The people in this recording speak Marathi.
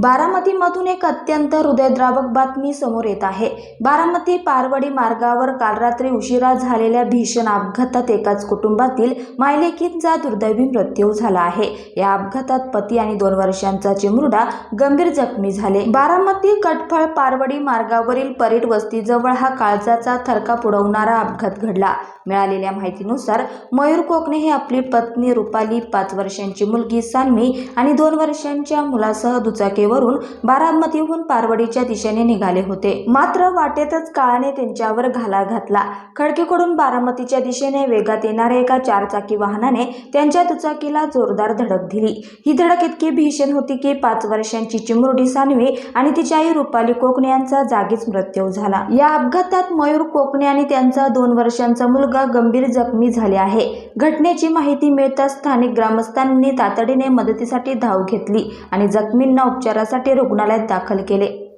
बारामतीमधून एक अत्यंत हृदयद्रावक बातमी समोर येत आहे। बारामती पारवडी मार्गावर काल रात्री उशिरा झालेल्या भीषण अपघातात एकाच कुटुंबातील मायलेकींचा दुर्दैवी मृत्यू झाला आहे। या अपघातात पती आणि 2 वर्षांचा चिमुरडा गंभीर जखमी झाले। बारामती कटफळ पारवडी मार्गावरील परेड वस्तीजवळ हा काळजाचा थरकाप उडवणारा अपघात घडला। मिळालेल्या माहितीनुसार मयूर कोकणे हे आपली पत्नी रुपाली, 5 वर्षांची मुलगी सान्वी आणि 2 वर्षांच्या मुलासह दुचाकीवरून बारामतीहून पारवडीच्या दिशेने निघाले होते। मात्र वाटेतच काळाने त्यांच्यावर घाला घातला। खडकीकडून बारामतीच्या दिशेने वेगात येणाऱ्या एका 4 चाकी वाहनाने त्यांच्या दुचाकीला जोरदार धडक दिली। ही धडक इतकी भीषण होती की 5 वर्षांची चिमुरडी सान्वी आणि तिची आई रुपाली कोकणे यांचा जागीच मृत्यू झाला। या अपघातात मयूर कोकणे आणि त्यांचा 2 वर्षांचा मुलगा गंभीर जखमी झाले आहे। घटनेची माहिती मिळताच स्थानिक ग्रामस्थांनी तातडीने मदतीसाठी धाव घेतली आणि जखमींना उपचारासाठी रुग्णालयात दाखल केले।